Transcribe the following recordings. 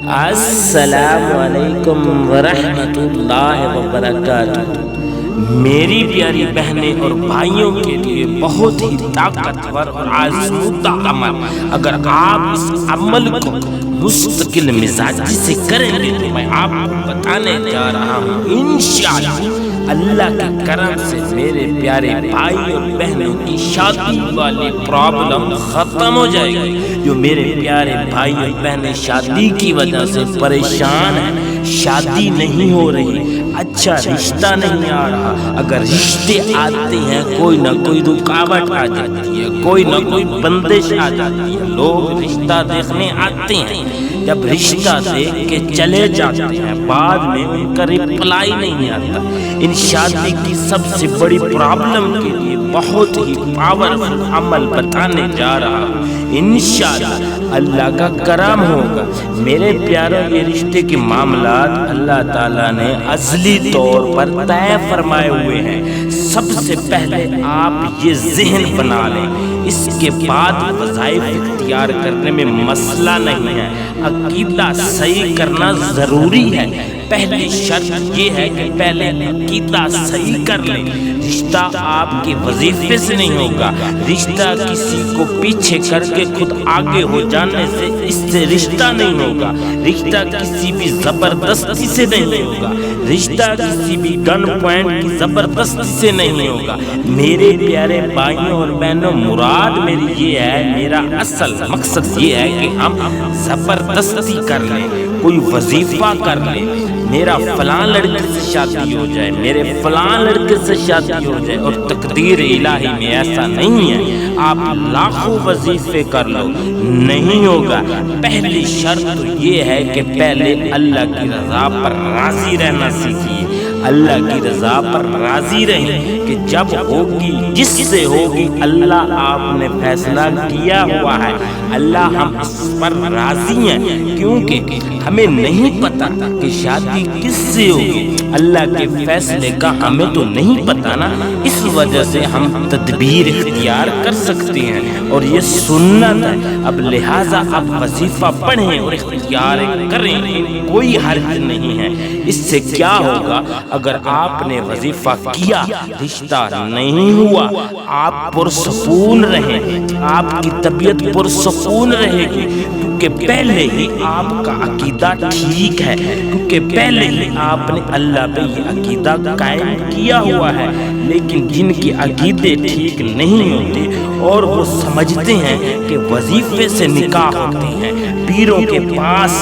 السلام علیکم ورحمۃ اللہ وبرکاتہ۔ میری پیاری بہنیں اور بھائیوں کے لیے بہت ہی طاقتور اور آزمودہ عمل، اگر آپ اس عمل کو مستقل مزاجی سے کریں گے تو میں آپ کو بتانے جا رہا ہوں انشاءاللہ اللہ کے کرم سے میرے پیارے بھائی اور بہنوں کی شادی والی پرابلم ختم ہو جائے گی۔ جو میرے پیارے بھائی اور بہنیں شادی کی وجہ سے پریشان ہیں، شادی نہیں ہو رہی، اچھا رشتہ نہیں آ رہا، اگر رشتے آتے ہیں کوئی نہ کوئی رکاوٹ آ جاتی ہے، کوئی نہ کوئی بندش آ جاتی ہے، لوگ رشتہ دیکھنے آتے ہیں، جب رشتہ دیکھ کے چلے جاتے ہیں بعد میں ان کا رپلائی نہیں آتا۔ ان شادی کی سب سے بڑی پرابلم کے لیے بہت ہی پاورفل عمل بتانے جا رہا ہوں، انشاءاللہ اللہ کا کرم ہوگا۔ میرے پیاروں، یہ رشتے کے معاملات اللہ تعالیٰ نے ازلی طور پر طے فرمائے ہوئے ہیں۔ سب سے پہلے آپ یہ ذہن بنا لیں، اس کے بعد وظائف اختیار کرنے میں مسئلہ نہیں ہے، عقیدہ صحیح کرنا ضروری ہے۔ پہلی شرط یہ ہے کہ پہلے عقیدہ صحیح کر لیں۔ رشتہ آپ کے وظیفے سے نہیں ہوگا، رشتہ کسی کو پیچھے کر کے خود آگے ہو جانے سے اس سے رشتہ نہیں ہوگا، رشتہ کسی بھی زبردستی سے نہیں ہوگا، رشتہ کسی بھی گن پوائنٹ کی زبردستی سے نہیں ہوگا۔ میرے پیارے بھائیوں اور بہنوں، مراد میری یہ ہے، میرا اصل مقصد یہ ہے کہ ہم زبردستی کر لیں، کوئی وظیفہ کر لیں، میرا فلاں لڑکے سے شادی ہو جائے، میرے فلاں لڑکے سے شادی ہو جائے، اور تقدیر الہی میں ایسا نہیں ہے۔ آپ لاکھوں وظیفے کر لو، نہیں ہوگا۔ پہلی شرط تو یہ ہے کہ پہلے اللہ کی رضا پر راضی رہنا سیکھیے۔ اللہ کی رضا پر راضی رہیں کہ جب ہوگی جس سے ہوگی، اللہ آپ نے فیصلہ کیا ہوا ہے، اللہ ہم اس پر راضی ہیں، کیونکہ ہمیں نہیں پتا کہ شادی کس سے ہوگی، اللہ کے فیصلے کا ہمیں تو نہیں پتا نا، اس وجہ سے ہم تدبیر اختیار کر سکتے ہیں، اور یہ سنت ہے۔ اب لہٰذا آپ وظیفہ پڑھیں اور اختیار کریں، کوئی حرج نہیں ہے۔ اس سے کیا ہوگا؟ اگر آپ نے وظیفہ کیا، رشتہ نہیں ہوا، آپ پرسکون رہیں، آپ کی طبیعت پرسکون رہے گی، کیونکہ پہلے ہی آپ کا عقیدہ ٹھیک ہے، کیونکہ پہلے ہی آپ نے اللہ پہ یہ عقیدہ قائم کیا ہوا ہے۔ لیکن جن کے عقیدے ٹھیک نہیں ہوتے اور وہ سمجھتے ہیں کہ وظیفے سے نکاح ہوتے ہیں، پیروں کے پاس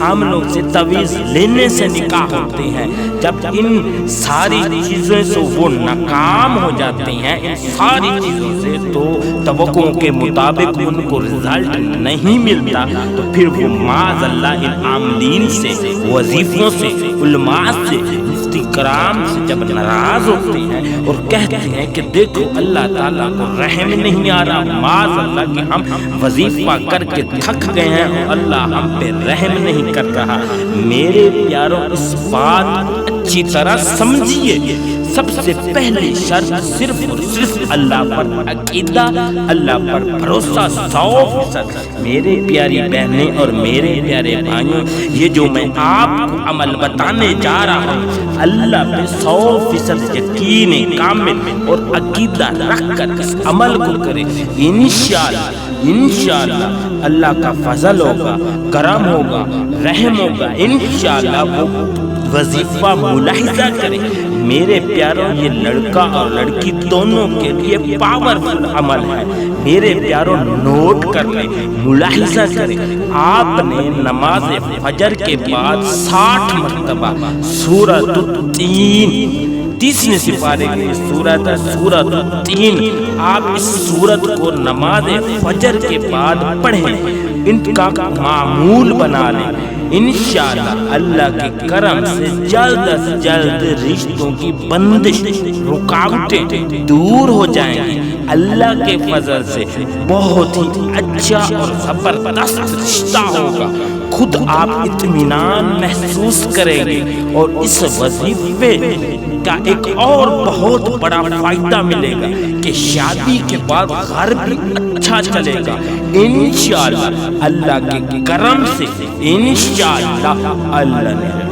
عاملوں سے تعویذ لینے سے نکاح ہوتے ہیں، جب ان ساری چیزوں سے وہ ناکام ہو جاتے ہیں، ان ساری چیزوں سے تو توقع کے مطابق ان کو رزلٹ نہیں ملتا، تو پھر وہ معاذ اللہ ان عاملین سے، وظیفوں سے، علماء سے، مفتی کرام سے جب ناراض ہوتے ہیں اور کہتے ہیں کہ دیکھو اللہ تعالیٰ کو رحم نہیں آ رہا، معاذ اللہ کہ ہم وظیفہ کر کے تھک گئے ہیں اور اللہ ہم پہ رحم نہیں کر رہا۔ میرے پیاروں، اس بات اچھی طرح سمجھیے، سب سے پہلی شرط صرف اور صرف اللہ پر عقیدہ، اللہ پر بھروسہ 100%۔ میرے پیاری بہنیں اور میرے پیارے بھائیوں، یہ جو میں آپ کو عمل بتانے جا رہا ہوں، اللہ پہ 100% یقین کامل اور عقیدہ رکھ کر اس عمل کو کرے، انشاءاللہ اللہ کا فضل ہوگا، کرم ہوگا، رحم ہوگا، انشاءاللہ وہ وظیفہ ملاحظہ کریں۔ میرے پیاروں، یہ لڑکا اور لڑکی دونوں کے لیے پاورفل عمل ہے۔ میرے پیاروں، نوٹ کر لیں، ملاحظہ کریں، آپ نے نماز فجر کے بعد 60 مرتبہ سورۃ التین، 30ویں سپارے کی سورت ہے سورۃ التین، آپ اس سورت کو نماز فجر کے بعد پڑھیں، ان کا معمول بنا لیں۔ انشاءاللہ اللہ کے کرم سے جلد از جلد رشتوں کی بندش، رکاوٹیں دور ہو جائیں گی۔ اللہ کے فضل سے بہت ہی اچھا اور زبردست رشتہ ہوگا، خود آپ اطمینان محسوس کریں گے، اور اس وظیفے کا ایک اور بہت بڑا فائدہ ملے گا کہ شادی کے بعد گھر بھی اچھا چلے گا انشاءاللہ، اللہ کے کرم سے انشاءاللہ۔ اللہ نے